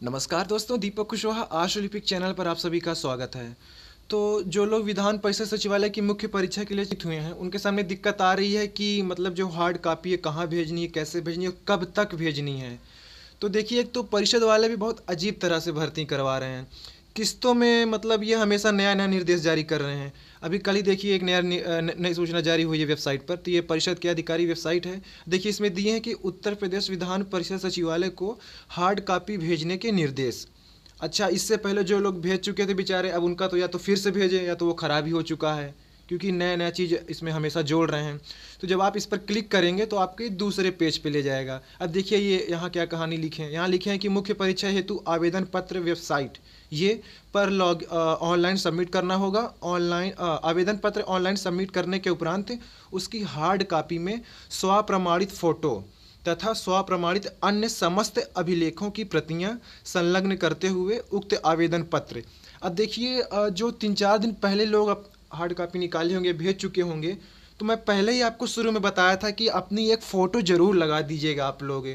नमस्कार दोस्तों, दीपक कुशवाहा आश ओलंपिक चैनल पर आप सभी का स्वागत है। तो जो लोग विधान परिषद सचिवालय की मुख्य परीक्षा के लिए चित हुए हैं, उनके सामने दिक्कत आ रही है कि मतलब जो हार्ड कॉपी है कहाँ भेजनी है, कैसे भेजनी है, कब तक भेजनी है। तो देखिए, एक तो परिषद वाले भी बहुत अजीब तरह से भर्ती करवा रहे हैं किस्तों में। मतलब ये हमेशा नया नया निर्देश जारी कर रहे हैं। अभी कल ही देखिए एक नया नई सूचना जारी हुई है वेबसाइट पर। तो ये परिषद के अधिकारी वेबसाइट है। देखिए, इसमें दिए हैं कि उत्तर प्रदेश विधान परिषद सचिवालय को हार्ड कॉपी भेजने के निर्देश। अच्छा, इससे पहले जो लोग भेज चुके थे बेचारे, अब उनका तो या तो फिर से भेजें या तो वो ख़राब ही हो चुका है, क्योंकि नया नया चीज़ इसमें हमेशा जोड़ रहे हैं। तो जब आप इस पर क्लिक करेंगे तो आपके दूसरे पेज पे ले जाएगा। अब देखिए, ये यहाँ क्या कहानी लिखे हैं। यहाँ लिखे हैं कि मुख्य परीक्षा हेतु आवेदन पत्र वेबसाइट ये पर ऑनलाइन सबमिट करना होगा। ऑनलाइन आवेदन पत्र ऑनलाइन सबमिट करने के उपरांत उसकी हार्ड कॉपी में स्वप्रमाणित फ़ोटो तथा स्वप्रमाणित अन्य समस्त अभिलेखों की प्रतियां संलग्न करते हुए उक्त आवेदन पत्र। अब देखिए, जो 3-4 दिन पहले लोग हार्ड कॉपी निकाले होंगे, भेज चुके होंगे, तो मैं पहले ही आपको शुरू में बताया था कि अपनी एक फ़ोटो ज़रूर लगा दीजिएगा। आप लोग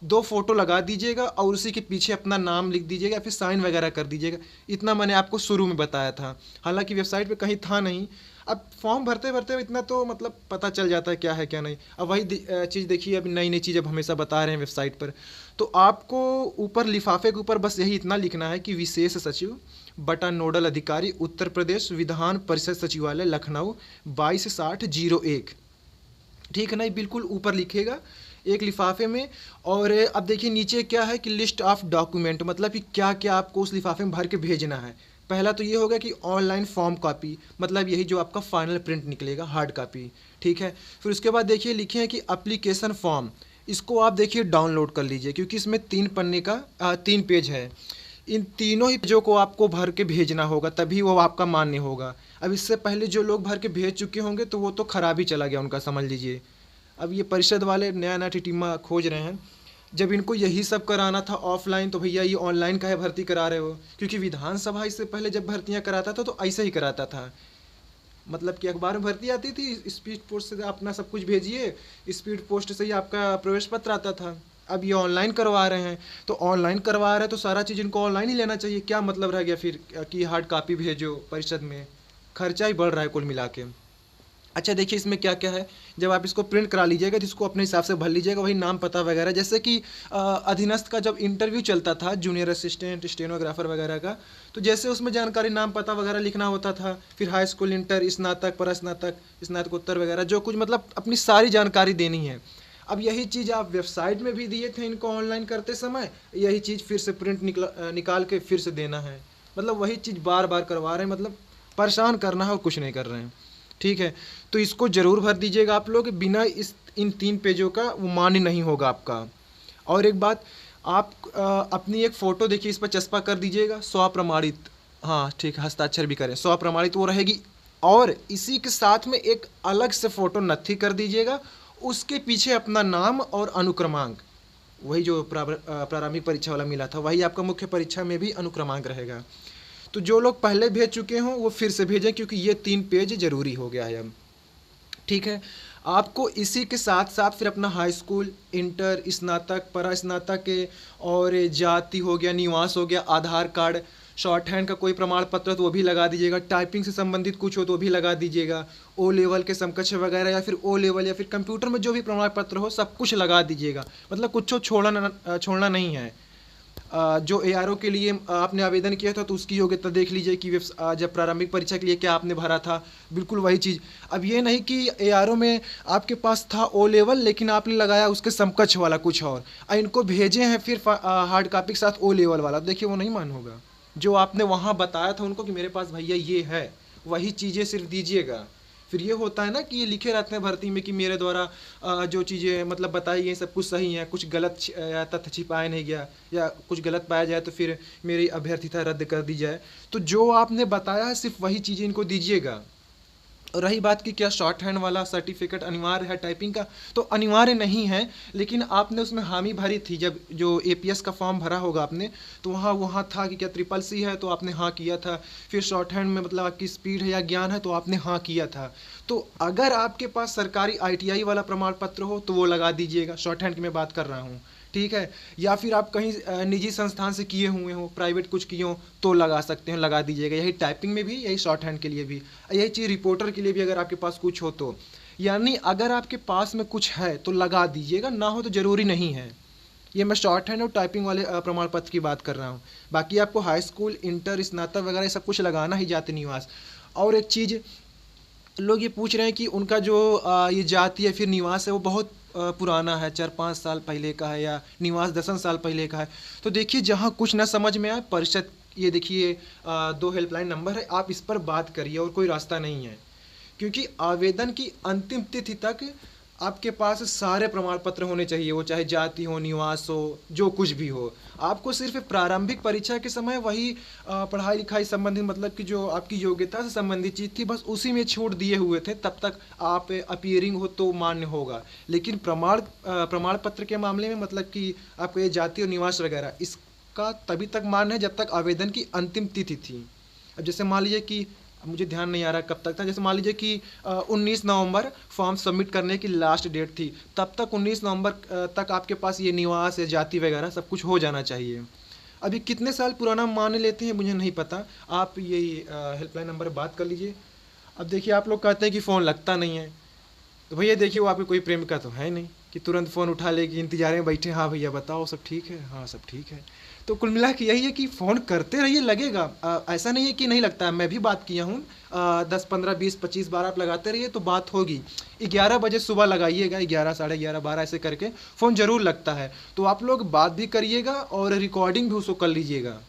2 फोटो लगा दीजिएगा और उसी के पीछे अपना नाम लिख दीजिएगा, फिर साइन वगैरह कर दीजिएगा। इतना मैंने आपको शुरू में बताया था, हालांकि वेबसाइट पे कहीं था नहीं। अब फॉर्म भरते भरते इतना तो मतलब पता चल जाता है क्या है क्या नहीं। अब वही चीज़ देखिए, अभी नई नई चीज़ अब हमेशा बता रहे हैं वेबसाइट पर। तो आपको ऊपर लिफाफे के ऊपर बस यही इतना लिखना है कि विशेष सचिव बटा नोडल अधिकारी उत्तर प्रदेश विधान परिषद सचिवालय लखनऊ 226001। ठीक है ना, बिल्कुल ऊपर लिखेगा एक लिफाफे में। और अब देखिए नीचे क्या है कि लिस्ट ऑफ डॉक्यूमेंट, मतलब कि क्या क्या आपको उस लिफाफे में भर के भेजना है। पहला तो ये होगा कि ऑनलाइन फॉर्म कॉपी, मतलब यही जो आपका फाइनल प्रिंट निकलेगा, हार्ड कॉपी। ठीक है, फिर उसके बाद देखिए लिखे हैं कि एप्लीकेशन फॉर्म, इसको आप देखिए डाउनलोड कर लीजिए, क्योंकि इसमें 3 पन्ने का 3 पेज है। इन तीनों ही पेजों को आपको भर के भेजना होगा, तभी वो आपका मान्य होगा। अब इससे पहले जो लोग भर के भेज चुके होंगे तो वो तो खराब ही चला गया उनका, समझ लीजिए। अब ये परिषद वाले नया नया टिटिमा खोज रहे हैं। जब इनको यही सब कराना था ऑफलाइन, तो भैया ये ऑनलाइन काहे भर्ती करा रहे हो? क्योंकि विधानसभा इससे पहले जब भर्तियां कराता था तो ऐसे ही कराता था। मतलब कि अखबार में भर्ती आती थी, स्पीड पोस्ट से अपना सब कुछ भेजिए, स्पीड पोस्ट से ही आपका प्रवेश पत्र आता था। अब ये ऑनलाइन करवा रहे हैं, तो ऑनलाइन करवा रहे हैं तो सारा चीज़ इनको ऑनलाइन ही लेना चाहिए। क्या मतलब रह गया फिर कि हार्ड कॉपी भेजो परिषद में? खर्चा ही बढ़ रहा है कुल मिला के। अच्छा देखिए, इसमें क्या क्या है। जब आप इसको प्रिंट करा लीजिएगा तो इसको अपने हिसाब से भर लीजिएगा, वही नाम पता वगैरह। जैसे कि अधीनस्थ का जब इंटरव्यू चलता था, जूनियर असिस्टेंट स्टेनोग्राफर वगैरह का, तो जैसे उसमें जानकारी नाम पता वगैरह लिखना होता था। फिर हाई स्कूल, इंटर, स्नातक, परास्नातक, स्नातकोत्तर वगैरह जो कुछ, मतलब अपनी सारी जानकारी देनी है। अब यही चीज़ आप वेबसाइट में भी दिए थे इनको ऑनलाइन करते समय, यही चीज़ फिर से प्रिंट निकाल के फिर से देना है। मतलब वही चीज़ बार बार करवा रहे हैं, मतलब परेशान करना है और कुछ नहीं कर रहे हैं। ठीक है, तो इसको ज़रूर भर दीजिएगा आप लोग। बिना इन 3 पेजों का वो मान्य नहीं होगा आपका। और एक बात, आप अपनी एक फ़ोटो देखिए इस पर चस्पा कर दीजिएगा, स्वप्रमाणित। हाँ ठीक है, हस्ताक्षर भी करें, स्वप्रमाणित वो रहेगी। और इसी के साथ में एक अलग से फ़ोटो नत्थी कर दीजिएगा, उसके पीछे अपना नाम और अनुक्रमांक, वही जो प्रारंभिक परीक्षा वाला मिला था, वही आपका मुख्य परीक्षा में भी अनुक्रमांक रहेगा। तो जो लोग पहले भेज चुके हों वो फिर से भेजें, क्योंकि ये 3 पेज ज़रूरी हो गया है अब। ठीक है, आपको इसी के साथ साथ फिर अपना हाई स्कूल, इंटर, स्नातक, परास्नातक के और जाति हो गया, निवास हो गया, आधार कार्ड, शॉर्ट हैंड का कोई प्रमाण पत्र तो वो भी लगा दीजिएगा। टाइपिंग से संबंधित कुछ हो तो वो भी लगा दीजिएगा। ओ लेवल के समकक्ष वगैरह, या फिर ओ लेवल, या फिर कंप्यूटर में जो भी प्रमाण पत्र हो सब कुछ लगा दीजिएगा। मतलब कुछ छोड़ना नहीं है। जो एआरओ के लिए आपने आवेदन किया था तो उसकी योग्यता देख लीजिए कि जब प्रारंभिक परीक्षा के लिए क्या आपने भरा था, बिल्कुल वही चीज़। अब ये नहीं कि एआरओ में आपके पास था ओ लेवल लेकिन आपने लगाया उसके समकक्ष वाला कुछ और, इनको भेजे हैं फिर हार्ड कॉपी के साथ ओ लेवल वाला, देखिए वो नहीं मान होगा। जो आपने वहाँ बताया था उनको कि मेरे पास भैया ये है, वही चीज़ें सिर्फ दीजिएगा। फिर ये होता है ना कि ये लिखे रहते हैं भर्ती में कि मेरे द्वारा जो चीज़ें मतलब बताई गई सब कुछ सही है, कुछ गलत या तथ्य छिपाया नहीं गया, या कुछ गलत पाया जाए तो फिर मेरी अभ्यर्थिता रद्द कर दी जाए। तो जो आपने बताया है सिर्फ वही चीज़ें इनको दीजिएगा। और रही बात कि क्या शॉर्ट हैंड वाला सर्टिफिकेट अनिवार्य है टाइपिंग का, तो अनिवार्य नहीं है, लेकिन आपने उसमें हामी भरी थी। जब जो एपीएस का फॉर्म भरा होगा आपने, तो वहाँ था कि क्या CCC है, तो आपने हाँ किया था। फिर शॉर्ट हैंड में मतलब आपकी स्पीड है या ज्ञान है, तो आपने हाँ किया था। तो अगर आपके पास सरकारी ITI वाला प्रमाण पत्र हो तो वो लगा दीजिएगा, शॉर्ट हैंड की मैं बात कर रहा हूँ। ठीक है। या फिर आप कहीं निजी संस्थान से किए हुए हो, प्राइवेट कुछ किए हो तो लगा सकते हो, लगा दीजिएगा। यही टाइपिंग में भी, यही शॉर्ट हैंड के लिए भी, यही चीज़ रिपोर्टर के लिए भी अगर आपके पास कुछ हो तो। यानी अगर आपके पास में कुछ है तो लगा दीजिएगा, ना हो तो ज़रूरी नहीं है। ये मैं शॉर्ट हैंड और टाइपिंग वाले प्रमाण पत्र की बात कर रहा हूँ। बाकी आपको हाई स्कूल, इंटर, स्नातक वगैरह ये सब कुछ लगाना ही, जाति निवास। और एक चीज़ लोग ये पूछ रहे हैं कि उनका जो ये जाति या फिर निवास है वो बहुत पुराना है, 4-5 साल पहले का है, या निवास 10 साल पहले का है। तो देखिए, जहाँ कुछ ना समझ में आए, परिषद, ये देखिए 2 हेल्पलाइन नंबर है, आप इस पर बात करिए और कोई रास्ता नहीं है। क्योंकि आवेदन की अंतिम तिथि तक आपके पास सारे प्रमाण पत्र होने चाहिए, वो चाहे जाति हो, निवास हो, जो कुछ भी हो। आपको सिर्फ प्रारंभिक परीक्षा के समय वही पढ़ाई लिखाई संबंधित, मतलब कि जो आपकी योग्यता से संबंधित चीज़ थी, बस उसी में छूट दिए हुए थे, तब तक आप अपीयरिंग हो तो मान्य होगा। लेकिन प्रमाण पत्र के मामले में, मतलब कि आपका ये जाति और निवास वगैरह, इसका तभी तक मान्य है जब तक आवेदन की अंतिम तिथि थी। अब जैसे मान लीजिए कि, मुझे ध्यान नहीं आ रहा कब तक था, जैसे मान लीजिए कि 19 नवंबर फॉर्म सबमिट करने की लास्ट डेट थी, तब तक 19 नवंबर तक आपके पास ये निवास या जाति वगैरह सब कुछ हो जाना चाहिए। अभी कितने साल पुराना मान लेते हैं मुझे नहीं पता, आप ये हेल्पलाइन नंबर बात कर लीजिए। अब देखिए, आप लोग कहते हैं कि फ़ोन लगता नहीं है, तो भैया देखिए, वो आपकी कोई प्रेमिका तो है नहीं कि तुरंत फ़ोन उठा लेगी, इंतजार में बैठे, हाँ भैया बताओ सब ठीक है, हाँ सब ठीक है। तो कुल मिला के यही है कि फ़ोन करते रहिए, लगेगा। ऐसा नहीं है कि नहीं लगता है, मैं भी बात किया हूँ। 10, 15, 20, 25 बार आप लगाते रहिए तो बात होगी। 11 बजे सुबह लगाइएगा, 11, साढ़े 11, 12 ऐसे करके फ़ोन ज़रूर लगता है। तो आप लोग बात भी करिएगा और रिकॉर्डिंग भी उसको कर लीजिएगा।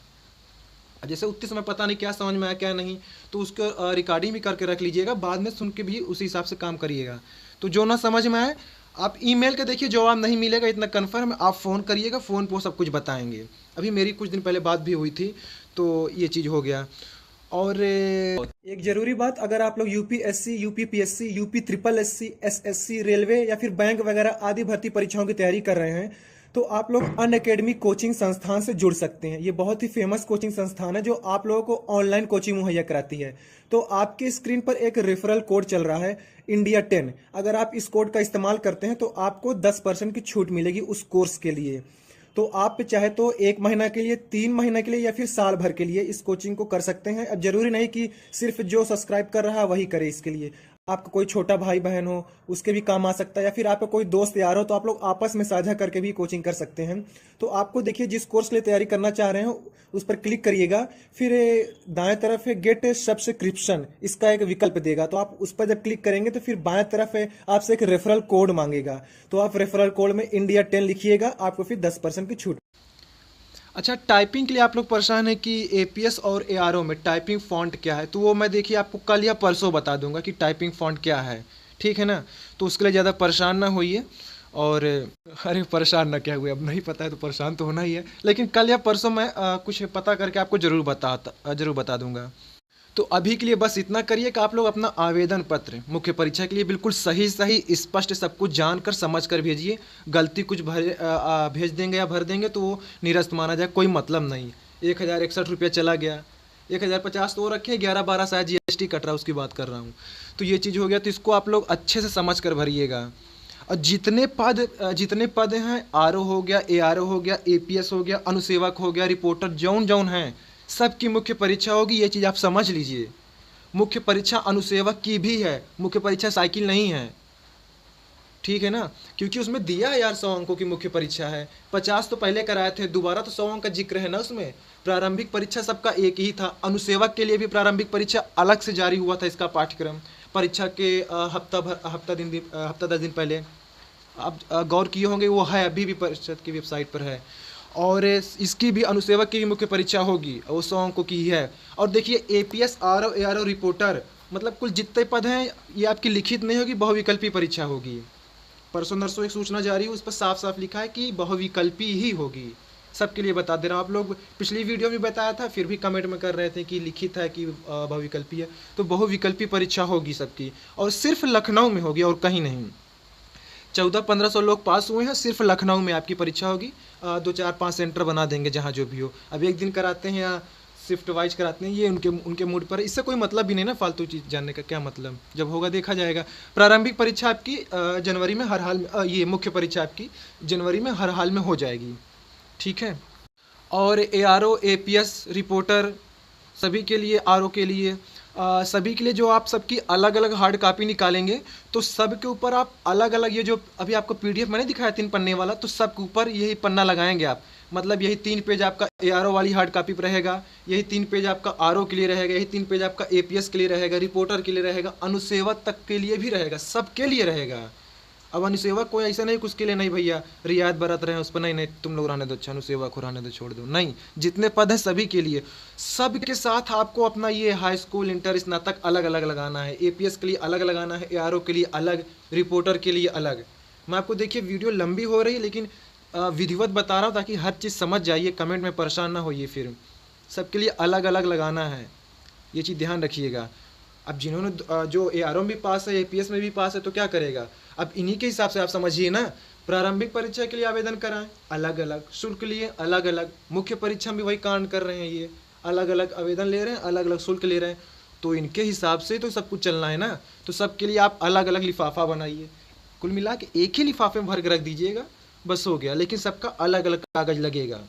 अब जैसे उतने समय पता नहीं क्या समझ में आया क्या नहीं, तो उसको रिकॉर्डिंग भी करके रख लीजिएगा, बाद में सुन के भी उसी हिसाब से काम करिएगा। तो जो ना समझ में आए, आप ईमेल का देखिए जवाब नहीं मिलेगा, इतना कन्फर्म, आप फ़ोन करिएगा, फ़ोन पर वो सब कुछ बताएंगे। अभी मेरी कुछ दिन पहले बात भी हुई थी, तो ये चीज़ हो गया। और एक ज़रूरी बात, अगर आप लोग UPSC, UPPSC, UP triple SC, SSC, railway या फिर बैंक वगैरह आदि भर्ती परीक्षाओं की तैयारी कर रहे हैं, तो आप लोग अनअकैडमी कोचिंग संस्थान से जुड़ सकते हैं। ये बहुत ही फेमस कोचिंग संस्थान है जो आप लोगों को ऑनलाइन कोचिंग मुहैया कराती है। तो आपके स्क्रीन पर एक रेफरल कोड चल रहा है, इंडिया 10। अगर आप इस कोड का इस्तेमाल करते हैं तो आपको 10% की छूट मिलेगी उस कोर्स के लिए। तो आप चाहे तो 1 महीना के लिए, 3 महीना के लिए या फिर साल भर के लिए इस कोचिंग को कर सकते हैं। अब जरूरी नहीं कि सिर्फ जो सब्सक्राइब कर रहा है वही करे। इसके लिए आपका कोई छोटा भाई बहन हो, उसके भी काम आ सकता है, या फिर आपका कोई दोस्त यार हो, तो आप लोग आपस में साझा करके भी कोचिंग कर सकते हैं। तो आपको देखिए, जिस कोर्स के लिए तैयारी करना चाह रहे हो उस पर क्लिक करिएगा, फिर दाएं तरफ है गेट सब्सक्रिप्शन, इसका एक विकल्प देगा। तो आप उस पर जब क्लिक करेंगे तो फिर बाएं तरफ है आपसे एक रेफरल कोड मांगेगा, तो आप रेफरल कोड में इंडिया 10 लिखिएगा, आपको फिर 10% की छूट। अच्छा, टाइपिंग के लिए आप लोग परेशान है कि एपीएस और एआरओ में टाइपिंग फ़ॉन्ट क्या है, तो वो मैं देखिए आपको कल या परसों बता दूंगा कि टाइपिंग फ़ॉन्ट क्या है, ठीक है ना। तो उसके लिए ज़्यादा परेशान ना होइए। और अरे परेशान ना क्या हुए, अब नहीं पता है तो परेशान तो होना ही है, लेकिन कल या परसों मैं कुछ पता करके आपको ज़रूर बता दूंगा। तो अभी के लिए बस इतना करिए कि आप लोग अपना आवेदन पत्र मुख्य परीक्षा के लिए बिल्कुल सही स्पष्ट सब कुछ जानकर समझ कर भेजिए। गलती कुछ भेज देंगे या भर देंगे तो वो निरस्त माना जाए, कोई मतलब नहीं। 1061 रुपया चला गया, 1050 तो वो रखे, 11-12 शायद जीएसटी कट रहा है, उसकी बात कर रहा हूँ। तो ये चीज़ हो गया, तो इसको आप लोग अच्छे से समझ कर भरिएगा। और जितने पद हैं, आरओ हो गया, एआरओ हो गया, एपीएस हो गया, अनुसेवक हो गया, रिपोर्टर, जौन हैं, सबकी मुख्य परीक्षा होगी। ये चीज़ आप समझ लीजिए। मुख्य परीक्षा अनुसेवक की भी है, मुख्य परीक्षा साइकिल नहीं है, ठीक है ना। क्योंकि उसमें दिया है यार 100 अंकों की मुख्य परीक्षा है, 50 तो पहले कराए थे, दोबारा तो 100 अंक का जिक्र है ना उसमें। प्रारंभिक परीक्षा सबका एक ही था, अनुसेवक के लिए भी प्रारंभिक परीक्षा अलग से जारी हुआ था इसका पाठ्यक्रम, परीक्षा के हफ्ता 10 दिन पहले। आप गौर किए होंगे, वो है अभी भी परिषद की वेबसाइट पर है। और इसकी भी, अनुसेवक की भी मुख्य परीक्षा होगी, वो 100 अंकों की ही है। और देखिए एपीएस, आरओ, एआरओ, रिपोर्टर, मतलब कुल जितने पद हैं ये आपकी लिखित नहीं होगी, बहुविकल्पी परीक्षा होगी। परसों नरसों एक सूचना जारी हुई, उस पर साफ साफ लिखा है कि बहुविकल्पी ही होगी। सबके लिए बता दे रहा हूँ, आप लोग पिछली वीडियो में बताया था, फिर भी कमेंट में कर रहे थे कि लिखित है कि बहुविकल्पी है। तो बहुविकल्पी परीक्षा होगी सबकी, और सिर्फ लखनऊ में होगी और कहीं नहीं। 1400-1500 लोग पास हुए हैं, सिर्फ लखनऊ में आपकी परीक्षा होगी। 2, 4, 5 सेंटर बना देंगे जहाँ जो भी हो। अब एक दिन कराते हैं या शिफ्ट वाइज कराते हैं, ये उनके उनके मूड पर है। इससे कोई मतलब भी नहीं ना, फालतू चीज़ जानने का क्या मतलब, जब होगा देखा जाएगा। प्रारंभिक परीक्षा आपकी जनवरी में हर हाल में ये मुख्य परीक्षा आपकी जनवरी में हर हाल में हो जाएगी, ठीक है। और ARO APS रिपोर्टर सभी के लिए, RO के लिए सभी के लिए जो आप सबकी अलग अलग हार्ड कॉपी निकालेंगे, तो सब के ऊपर आप अलग अलग, ये जो अभी आपको PDF मैंने दिखाया 3 पन्ने वाला, तो सब के ऊपर यही पन्ना लगाएंगे आप। मतलब यही 3 पेज आपका ARO वाली हार्ड कॉपी पर रहेगा, यही 3 पेज आपका RO के लिए रहेगा, यही 3 पेज आपका APS के लिए रहेगा, रिपोर्टर के लिए रहेगा, अनुसेवक तक के लिए भी रहेगा, सबके लिए रहेगा। अब अनुसेवक कोई ऐसा नहीं कि उसके लिए नहीं भैया रियायत बरत रहे हैं उस पर, नहीं नहीं तुम लोग रहने दो, अच्छा अनुसेवक हो रहने दो, छोड़ दो, नहीं, जितने पद है सभी के लिए। सब के साथ आपको अपना ये हाई स्कूल इंटर स्नातक अलग अलग लगाना है, APS के लिए अलग लगाना है, ARO के लिए अलग, रिपोर्टर के लिए अलग। मैं आपको देखिए वीडियो लंबी हो रही है लेकिन विधिवत बता रहा हूँ ताकि हर चीज़ समझ जाइए, कमेंट में परेशान ना होइए। फिर सबके लिए अलग अलग लगाना है, ये चीज़ ध्यान रखिएगा। अब जिन्होंने जो ARO में भी पास है, APS में भी पास है, तो क्या करेगा, अब इन्हीं के हिसाब से आप समझिए ना। प्रारंभिक परीक्षा के लिए आवेदन कराएं अलग अलग, शुल्क लिए अलग अलग, मुख्य परीक्षा में वही कांड कर रहे हैं, ये अलग अलग आवेदन ले रहे हैं, अलग अलग शुल्क ले रहे हैं, तो इनके हिसाब से तो सब कुछ चलना है ना। तो सबके लिए आप अलग अलग लिफाफा बनाइए, कुल मिला के एक ही लिफाफे में भर के रख दीजिएगा, बस हो गया, लेकिन सबका अलग अलग कागज लगेगा।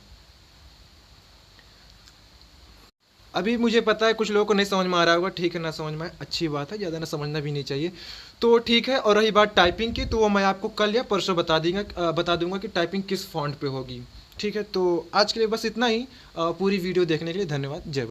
अभी मुझे पता है कुछ लोगों को नहीं समझ में आ रहा होगा, ठीक है, ना समझ में आए अच्छी बात है, ज़्यादा ना समझना भी नहीं चाहिए, तो ठीक है। और रही बात टाइपिंग की, तो वो मैं आपको कल या परसों बता दूंगा कि टाइपिंग किस फॉन्ट पे होगी, ठीक है। तो आज के लिए बस इतना ही, पूरी वीडियो देखने के लिए धन्यवाद, जय।